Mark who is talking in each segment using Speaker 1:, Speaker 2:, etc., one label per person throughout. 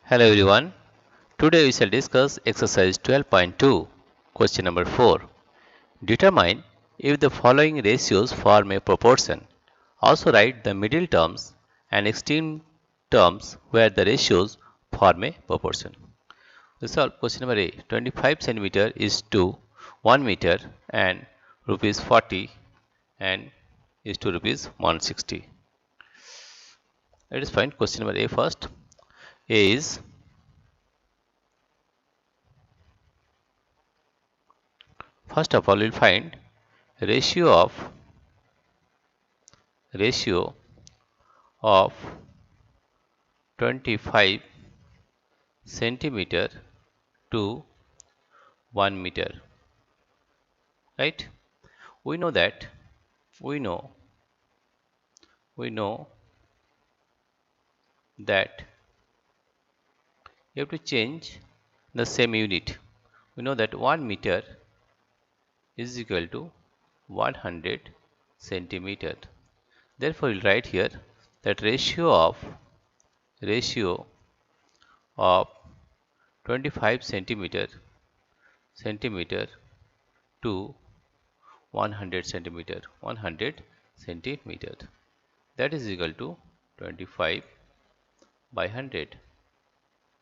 Speaker 1: Hello everyone. Today we shall discuss exercise 12.2, question number 4. Determine if the following ratios form a proportion. Also write the middle terms and extreme terms where the ratios form a proportion. We solve question number A. 25 centimeter is to 1 meter and rupees 40 and is to rupees 160. Let us find question number A first. A is first of all we will find ratio of 25 centimeter to 1 meter, right? We know that we know that you have to change the same unit. We know that 1 meter is equal to 100 centimeter. Therefore, we'll write here that ratio of 25 centimeter to 100 centimeter that is equal to 25 by 100,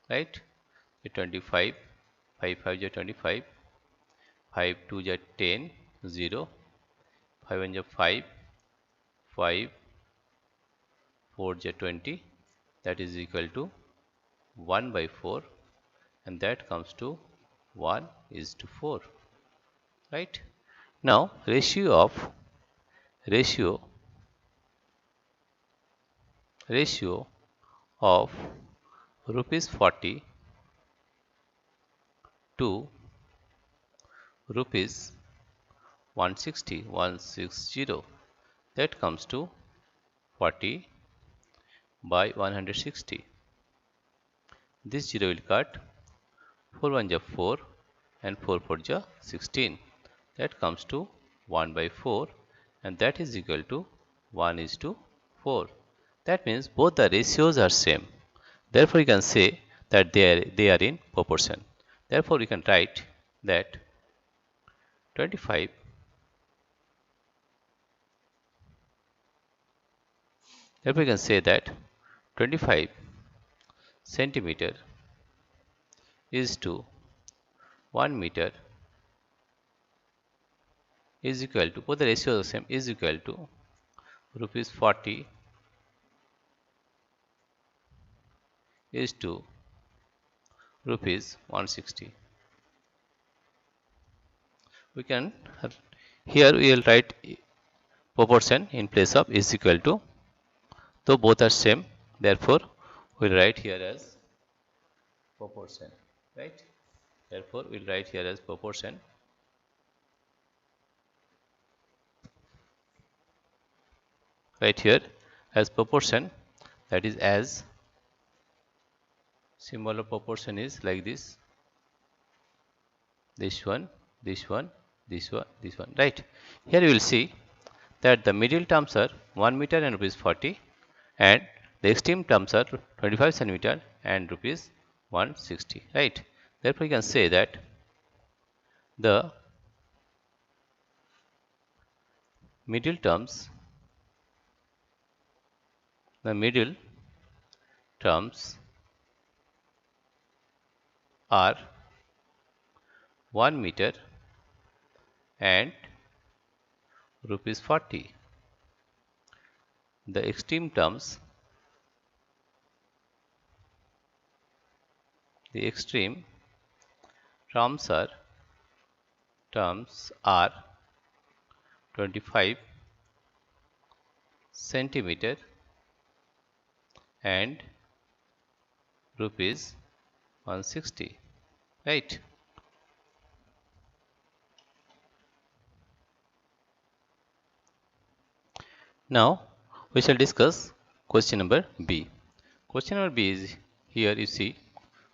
Speaker 1: right? 25, 5 5 is 25, 5 2 is 10, 0, 5 1 is 5, 5 4 is 20, that is equal to 1 by 4, and that comes to 1 is to 4, right? Now ratio of rupees 40 to rupees 160, that comes to 40 by 160. This 0 will cut, 4 1 is 4 and 4 4 is 16, that comes to 1 by 4, and that is equal to 1 is to 4. That means both the ratios are same. Therefore, you can say that they are in proportion. Therefore, you can write that 25 therefore, you can say that 25 centimeter is to 1 meter is equal to, both the ratios are the same, is equal to rupees 40 is to rupees 160. We can here we will write proportion in place of is equal to, though both are same, therefore we'll write here as proportion, right? Therefore we'll write here as proportion. Right here as proportion, that is as symbol of proportion is like this one, this one, this one, this one, right? Here you will see that the middle terms are 1 meter and rupees 40, and the extreme terms are 25 centimeter and rupees 160, right? Therefore you can say that the middle terms are 1 meter and rupees 40. The extreme terms are 25 centimeter and rupees 160, right? Now we shall discuss question number B. Question number B is here, you see,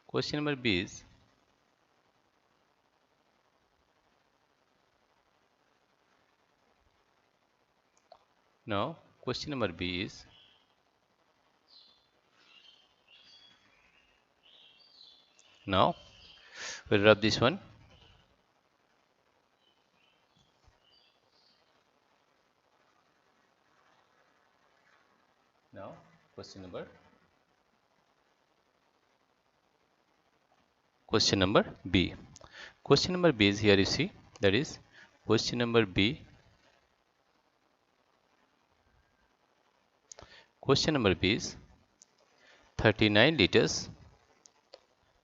Speaker 1: question number B is now question number B is Now we'll rub this one. Now question number B. Question number B is here, you see, that is question number B. Question number B is 39 liters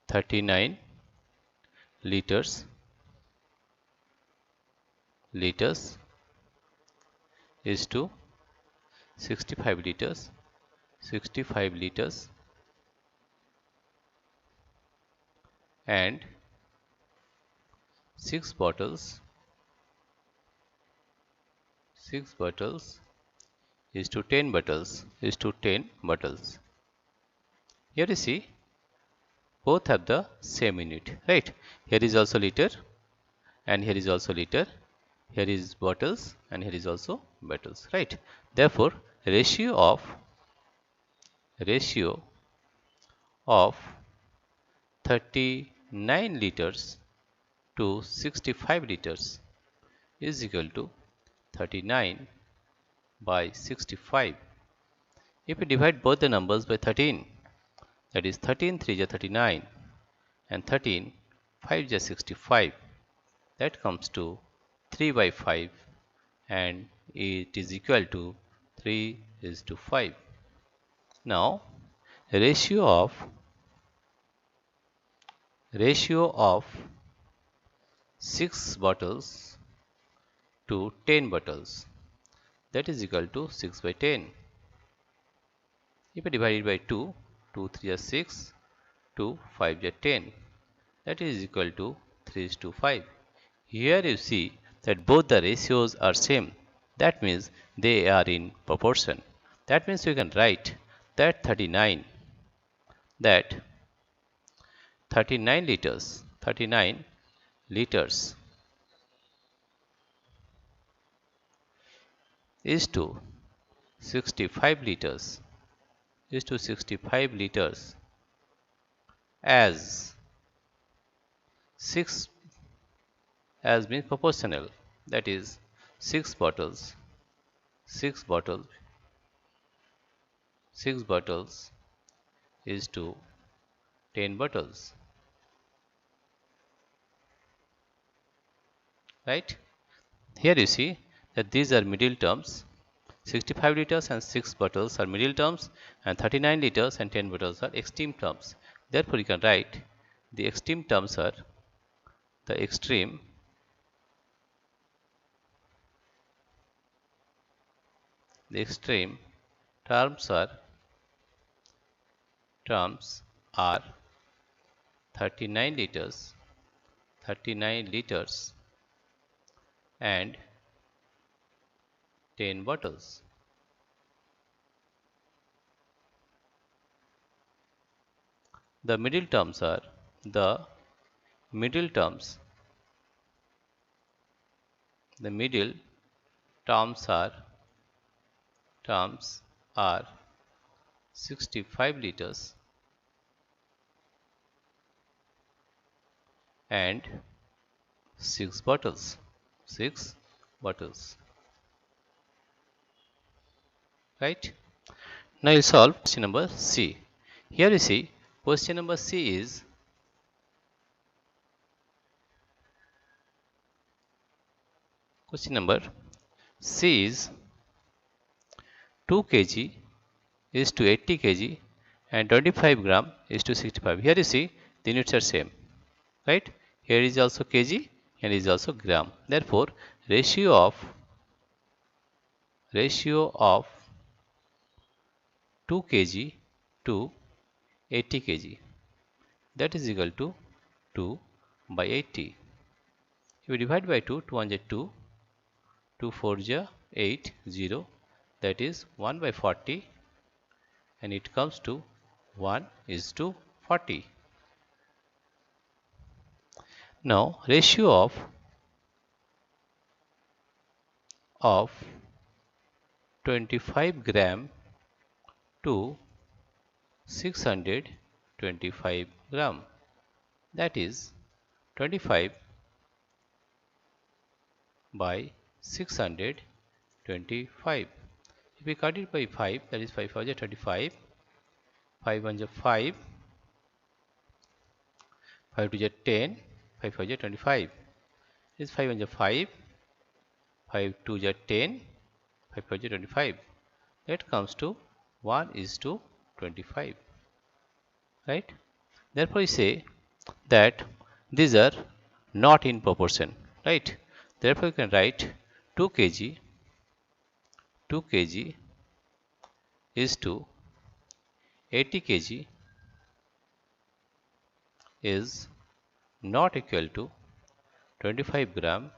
Speaker 1: 39 liters is to 65 liters 65 liters and 6 bottles 6 bottles is to 10 bottles is to 10 bottles. Here you see both have the same unit, right? Here is also liter and here is also liter. Here is bottles and here is also bottles, right? Therefore ratio of 39 liters to 65 liters is equal to 39 by 65. If we divide both the numbers by 13, that is 13 3 is 39 and 13 5 is 65, that comes to 3 by 5 and it is equal to 3 is to 5. Now ratio of 6 bottles to 10 bottles, that is equal to 6 by 10. If I divide it by 2, 2 3 is 6, 2 5 is 10, that is equal to 3 is to 5. Here you see that both the ratios are same. That means they are in proportion. That means we can write that 39 39 liters is to 65 liters as 6 as means proportional, that is 6 bottles 6 bottles 6 bottles is to 10 bottles, right? Here you see that these are middle terms. 65 liters and 6 bottles are middle terms and 39 liters and 10 bottles are extreme terms. Therefore you can write the extreme terms are the extreme terms are 39 liters and 10 bottles. The middle terms are the middle terms are 65 liters and 6 bottles 6 bottles, right? Now you solve question number C. Here you see question number C is question number C is 2 kg is to 80 kg and 25 gram is to 65. Here you see the units are same, right? Here is also kg, here is also gram. Therefore ratio of 2 kg to 80 kg, that is equal to 2 by 80. If we divide by 2, 2 1 is 2, 2 4 is 8, 0, that is 1 by 40 and it comes to 1 is to 40. Now ratio of 25 gram to 625 gram. that is 25 by 625. If we cut it by 5, that is 5 5 25, 5 1 5, 5 2 10, 5 5 25. This 5 1 5, 5 2 10, 5 5 25. That comes to 1 is to 25. Right? Therefore, we say that these are not in proportion. Right? Therefore, you can write 2 kg, 2 kg is to 80 kg is not equal to 25 gram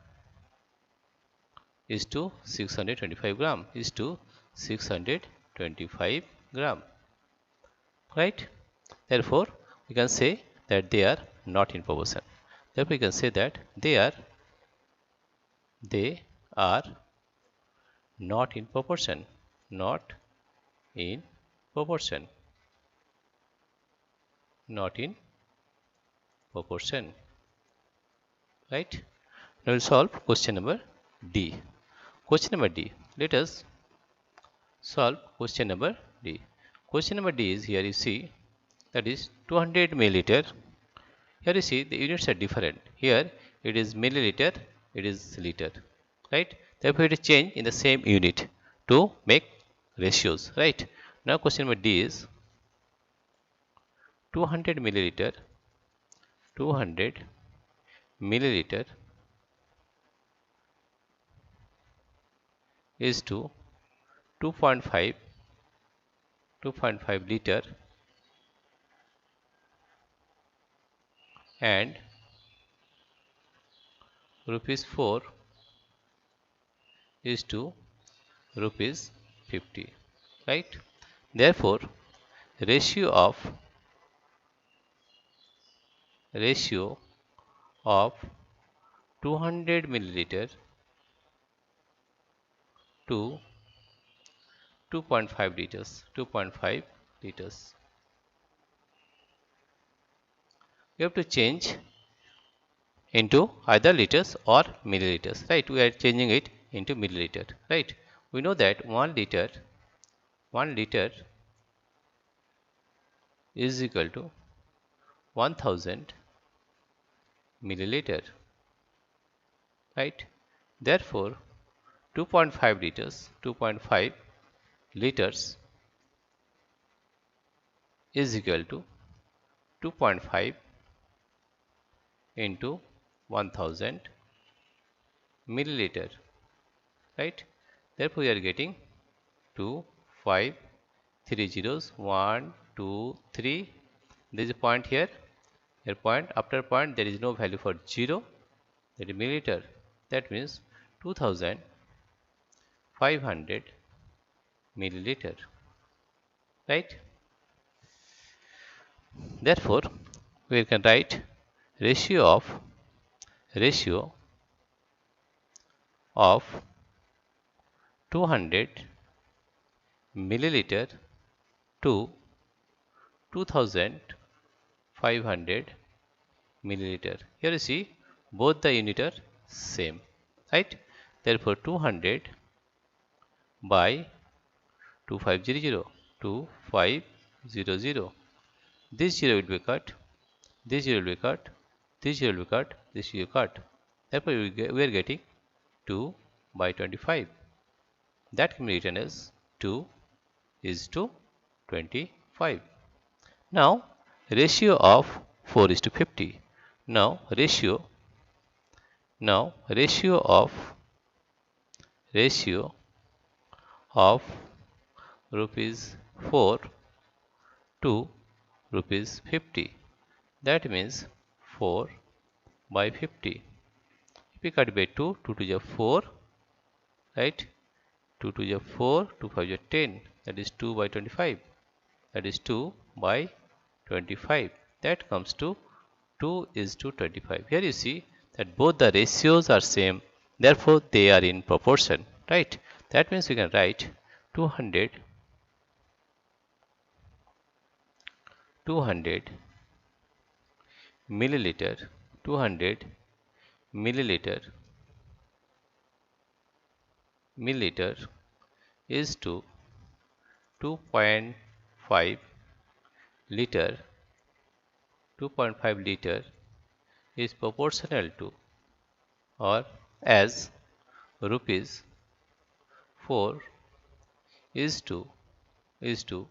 Speaker 1: is to 625 gram is to 625 gram. Right? Therefore, we can say that they are not in proportion. Therefore, we can say that they are not in proportion. Not in proportion. Not in proportion. Right? Now, we'll solve question number D. Question number D. Let us solve question number D. Question number D is here you see that is 200 milliliter. Here you see the units are different. Here it is milliliter, it is liter. Right? Therefore, it is changed in the same unit to make ratios. Right? Now, question number D is 200 milliliter, 200 milliliter is to 2.5 liter and rupees 4 is to rupees 50. Right? Therefore, ratio of 200 milliliter to 2.5 liters. 2.5 liters. You have to change into either liters or milliliters. Right? We are changing it into milliliter. Right? We know that 1 liter is equal to 1000 milliliter. Right? Therefore, 2.5 liters is equal to 2.5 into 1000 milliliter. Right? Therefore, we are getting 2, 5, 3 zeros, 1, 2, 3. There is a point here. Here point, after point there is no value for 0, that is milliliter. That means 2500 milliliter. Right? Therefore, we can write ratio of 200 milliliter to 2500 milliliter. Here you see both the unit are same. Right? Therefore, 200 by 2500. 2500. This 0 will be cut, this 0 will be cut, this 0 will be cut, this will be cut. Therefore, we are getting 2 by 25. That can be written as 2 is to 25. Now, ratio of 4 is to 50. Now, ratio of rupees 4 to rupees 50. That means 4 by 50. If we cut by 2, 2 to the 4, right? 2 to the 4, 2 5 is 10. That is 2 by 25. That is 2 by 25. That comes to 2 is to 25. Here you see that both the ratios are same. Therefore, they are in proportion. Right? That means we can write 200 200 milliliter, 200 milliliter is to 2.5 liter. 2.5 liter is proportional to or as rupees 4 is to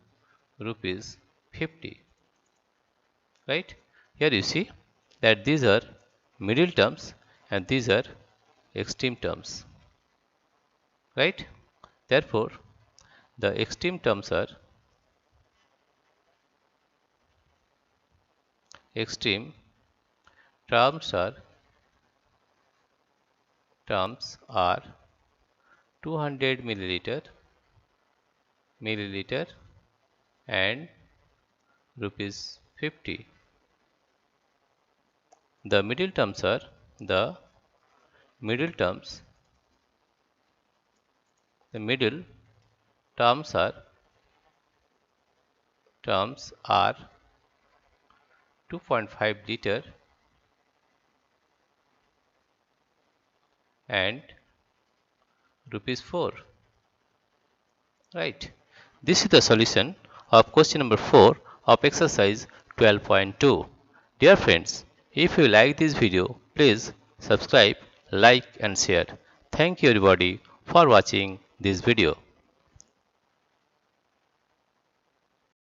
Speaker 1: rupees 50, right? Here you see that these are middle terms and these are extreme terms, right? Therefore, the extreme extreme terms are 200 milliliter and rupees 50. The middle terms are the middle terms the middle terms are 2.5 liter and rupees 4, right? This is the solution of question number 4 of exercise 12.2. Dear friends, if you like this video, please subscribe, like and share. Thank you everybody for watching this video.